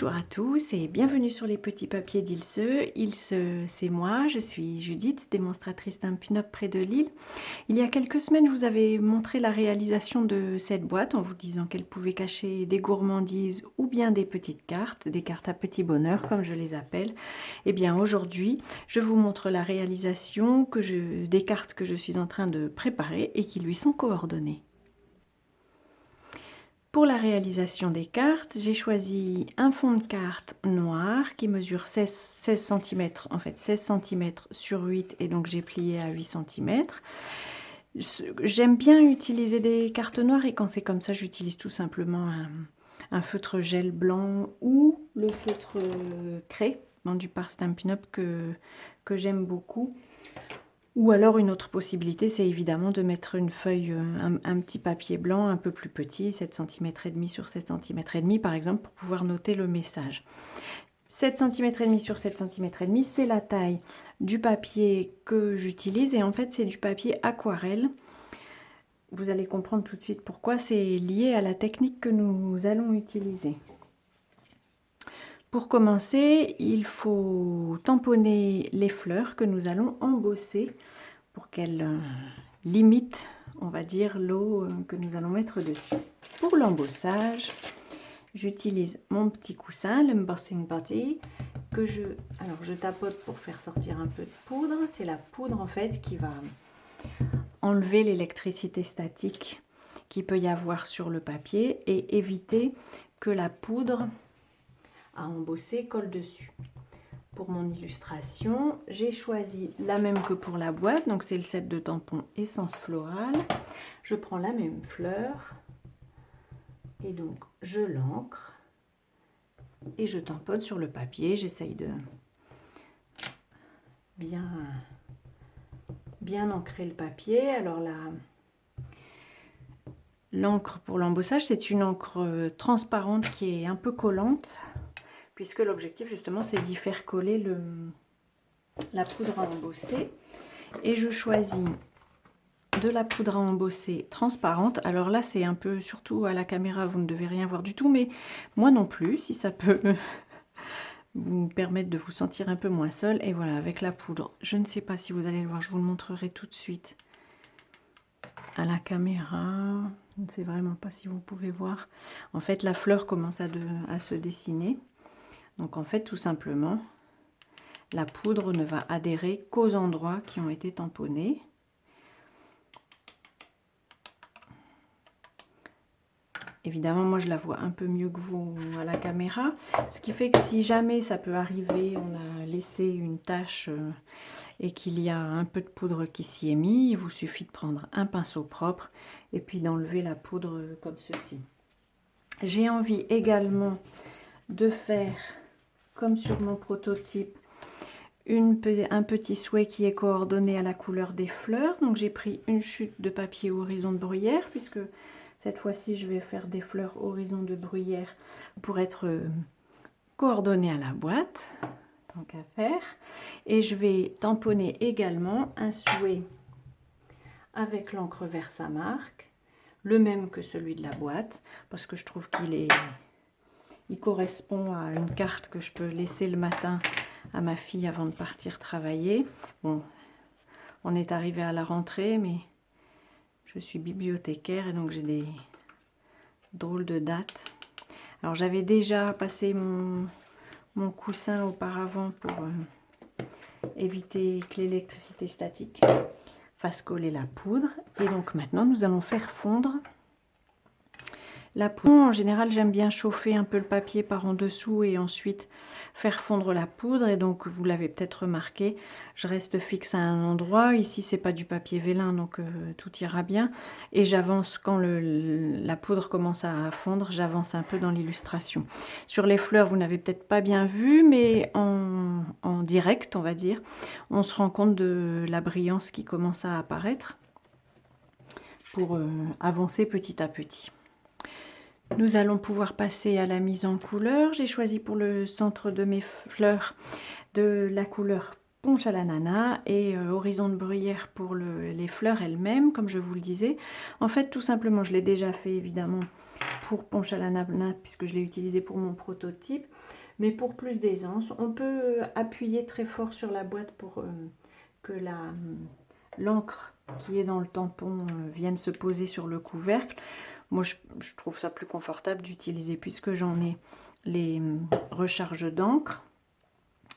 Bonjour à tous et bienvenue sur les petits papiers d'Ilse. Ilse, c'est moi, je suis Judith, démonstratrice d'un pin-up près de Lille. Il y a quelques semaines, je vous avais montré la réalisation de cette boîte en vous disant qu'elle pouvait cacher des gourmandises ou bien des petites cartes, des cartes à petit bonheur comme je les appelle. Et bien aujourd'hui, je vous montre la réalisation des cartes que je suis en train de préparer et qui lui sont coordonnées. Pour la réalisation des cartes, j'ai choisi un fond de carte noir qui mesure 16 cm, en fait 16 cm sur 8 et donc j'ai plié à 8 cm. J'aime bien utiliser des cartes noires et quand c'est comme ça, j'utilise tout simplement un feutre gel blanc ou le feutre craie vendu par Stampin' Up que j'aime beaucoup. Ou alors une autre possibilité, c'est évidemment de mettre une feuille, un petit papier blanc un peu plus petit, 7 cm et demi sur 7 cm et demi par exemple, pour pouvoir noter le message. 7 cm et demi sur 7 cm et demi, c'est la taille du papier que j'utilise et en fait c'est du papier aquarelle. Vous allez comprendre tout de suite pourquoi, c'est lié à la technique que nous allons utiliser. Pour commencer, il faut tamponner les fleurs que nous allons embosser pour qu'elles limitent, on va dire, l'eau que nous allons mettre dessus. Pour l'embossage, j'utilise mon petit coussin, l'Embossing Putty, que je tapote pour faire sortir un peu de poudre. C'est la poudre en fait qui va enlever l'électricité statique qu'il peut y avoir sur le papier et éviter que la poudre à embosser colle dessus. Pour mon illustration, j'ai choisi la même que pour la boîte, donc c'est le set de tampons Essence Florale. Je prends la même fleur et donc je l'encre et je tamponne sur le papier. J'essaye de bien ancrer le papier. Alors là, l'encre pour l'embossage, c'est une encre transparente qui est un peu collante, puisque l'objectif justement c'est d'y faire coller la poudre à embosser. Et je choisis de la poudre à embosser transparente. Alors là c'est un peu, surtout à la caméra vous ne devez rien voir du tout, mais moi non plus, si ça peut vous permettre de vous sentir un peu moins seul. Et voilà, avec la poudre, je ne sais pas si vous allez le voir, je vous le montrerai tout de suite à la caméra. Je ne sais vraiment pas si vous pouvez voir. En fait la fleur commence à se dessiner. Donc en fait tout simplement la poudre ne va adhérer qu'aux endroits qui ont été tamponnés. Évidemment, moi je la vois un peu mieux que vous à la caméra, ce qui fait que si jamais ça peut arriver, on a laissé une tache et qu'il y a un peu de poudre qui s'y est mis, il vous suffit de prendre un pinceau propre et puis d'enlever la poudre comme ceci. J'ai envie également de faire, comme sur mon prototype, un petit souhait qui est coordonné à la couleur des fleurs. Donc j'ai pris une chute de papier horizon de bruyère, puisque cette fois-ci je vais faire des fleurs horizon de bruyère pour être coordonné à la boîte, tant qu'à faire. Et je vais tamponner également un souhait avec l'encre Versamark, le même que celui de la boîte, parce que je trouve il correspond à une carte que je peux laisser le matin à ma fille avant de partir travailler. Bon, on est arrivé à la rentrée, mais je suis bibliothécaire et donc j'ai des drôles de dates. Alors j'avais déjà passé mon coussin auparavant pour éviter que l'électricité statique fasse coller la poudre. Et donc maintenant nous allons faire fondre la poudre. En général, j'aime bien chauffer un peu le papier par en dessous et ensuite faire fondre la poudre. Et donc, vous l'avez peut-être remarqué, je reste fixe à un endroit. Ici, c'est pas du papier vélin, donc tout ira bien. Et j'avance quand la poudre commence à fondre, j'avance un peu dans l'illustration. Sur les fleurs, vous n'avez peut-être pas bien vu, mais en direct, on va dire, on se rend compte de la brillance qui commence à apparaître pour avancer petit à petit. Nous allons pouvoir passer à la mise en couleur. J'ai choisi pour le centre de mes fleurs de la couleur Ponche à l'ananas et Horizon de bruyère pour les fleurs elles-mêmes, comme je vous le disais. En fait, tout simplement, je l'ai déjà fait évidemment pour ponche à l'ananas puisque je l'ai utilisé pour mon prototype. Mais pour plus d'aisance, on peut appuyer très fort sur la boîte pour que l'encre qui est dans le tampon vienne se poser sur le couvercle. Moi, je trouve ça plus confortable d'utiliser puisque j'en ai les recharges d'encre.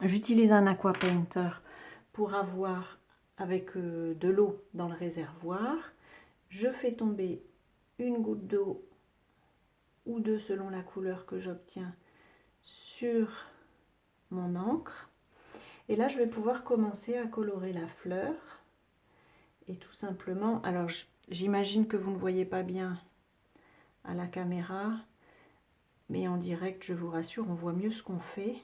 J'utilise un aqua painter pour avoir avec de l'eau dans le réservoir. Je fais tomber une goutte d'eau ou deux selon la couleur que j'obtiens sur mon encre. Et là, je vais pouvoir commencer à colorer la fleur. Et tout simplement, alors j'imagine que vous ne voyez pas bien à la caméra, mais en direct, je vous rassure, on voit mieux ce qu'on fait.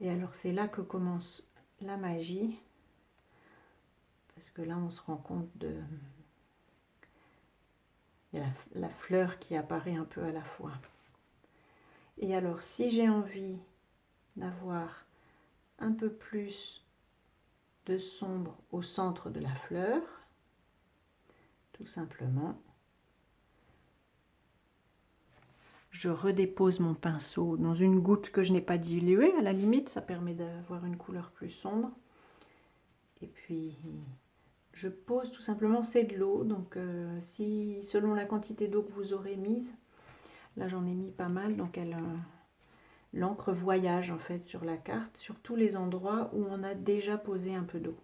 Et alors c'est là que commence la magie, parce que là on se rend compte de la fleur qui apparaît un peu à la fois. Et alors si j'ai envie d'avoir un peu plus de sombre au centre de la fleur, tout simplement, je redépose mon pinceau dans une goutte que je n'ai pas diluée. À la limite, ça permet d'avoir une couleur plus sombre. Et puis, je pose tout simplement, c'est de l'eau. Donc, si selon la quantité d'eau que vous aurez mise, là j'en ai mis pas mal, donc l'encre voyage en fait sur la carte, sur tous les endroits où on a déjà posé un peu d'eau.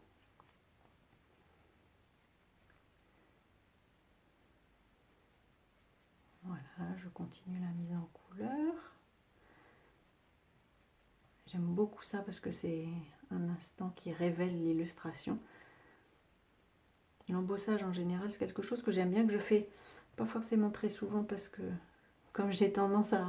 Voilà, je continue la mise en couleur. J'aime beaucoup ça parce que c'est un instant qui révèle l'illustration. L'embossage en général, c'est quelque chose que j'aime bien, que je fais pas forcément très souvent parce que comme j'ai tendance à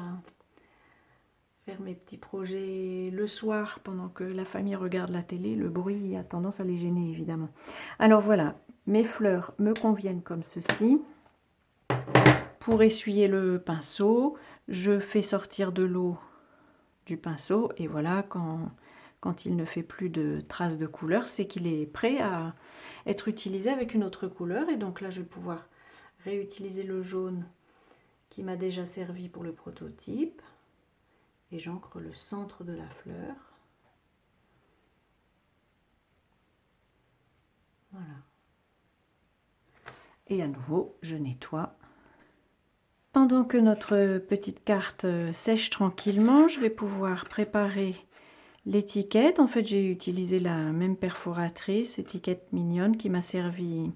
faire mes petits projets le soir pendant que la famille regarde la télé, le bruit a tendance à les gêner évidemment. Alors voilà, mes fleurs me conviennent comme ceci. Pour essuyer le pinceau, je fais sortir de l'eau du pinceau et voilà, quand il ne fait plus de traces de couleur, c'est qu'il est prêt à être utilisé avec une autre couleur. Et donc là, je vais pouvoir réutiliser le jaune qui m'a déjà servi pour le prototype. Et j'encre le centre de la fleur. Voilà. Et à nouveau, je nettoie. Pendant que notre petite carte sèche tranquillement, je vais pouvoir préparer l'étiquette. En fait, j'ai utilisé la même perforatrice, étiquette mignonne qui m'a servi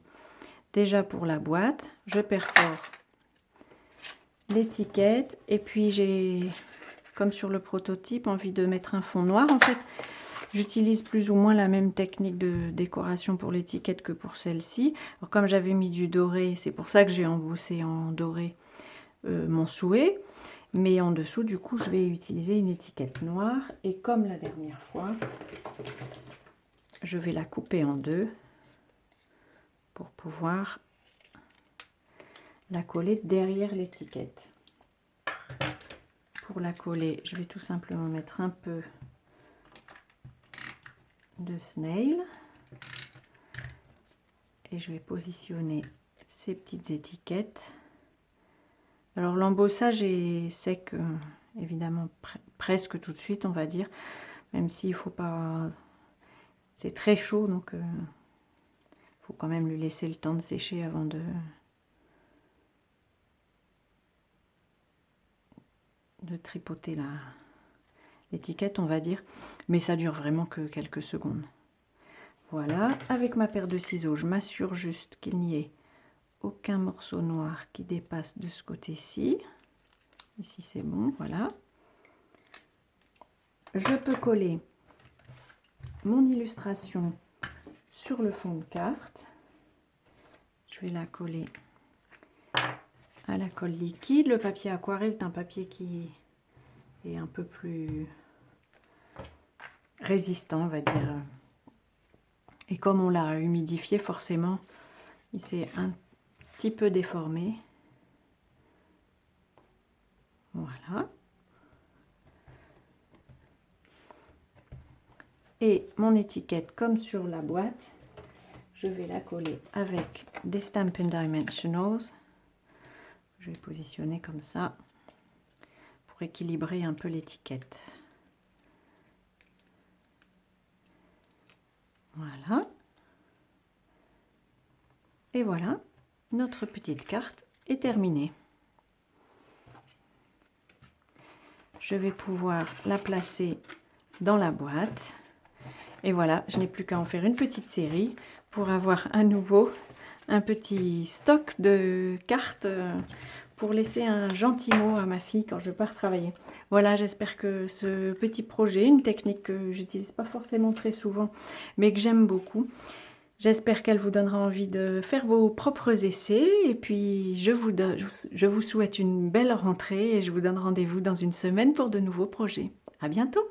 déjà pour la boîte. Je perfore l'étiquette et puis j'ai, comme sur le prototype, envie de mettre un fond noir. En fait, j'utilise plus ou moins la même technique de décoration pour l'étiquette que pour celle-ci. Alors comme j'avais mis du doré, c'est pour ça que j'ai embossé en doré mon souhait. Mais en dessous, du coup, je vais utiliser une étiquette noire. Et comme la dernière fois, je vais la couper en deux pour pouvoir la coller derrière l'étiquette. Pour la coller, je vais tout simplement mettre un peu de snail. Et je vais positionner ces petites étiquettes. Alors l'embossage est sec, évidemment presque tout de suite on va dire, même s'il faut pas, c'est très chaud donc il faut quand même lui laisser le temps de sécher avant de tripoter l'étiquette on va dire, mais ça dure vraiment que quelques secondes. Voilà, avec ma paire de ciseaux je m'assure juste qu'il n'y ait aucun morceau noir qui dépasse de ce côté-ci. Ici c'est bon, voilà. Je peux coller mon illustration sur le fond de carte. Je vais la coller à la colle liquide. Le papier aquarelle est un papier qui est un peu plus résistant, on va dire. Et comme on l'a humidifié, forcément, il s'est un petit peu déformé. Voilà. Et mon étiquette, comme sur la boîte, je vais la coller avec des Stampin' Dimensionals. Je vais positionner comme ça pour équilibrer un peu l'étiquette. Voilà. Et voilà, notre petite carte est terminée. Je vais pouvoir la placer dans la boîte. Et voilà, je n'ai plus qu'à en faire une petite série pour avoir à nouveau un petit stock de cartes pour laisser un gentil mot à ma fille quand je pars travailler. Voilà, j'espère que ce petit projet, une technique que j'utilise pas forcément très souvent, mais que j'aime beaucoup, j'espère qu'elle vous donnera envie de faire vos propres essais. Et puis, je vous souhaite une belle rentrée et je vous donne rendez-vous dans une semaine pour de nouveaux projets. À bientôt!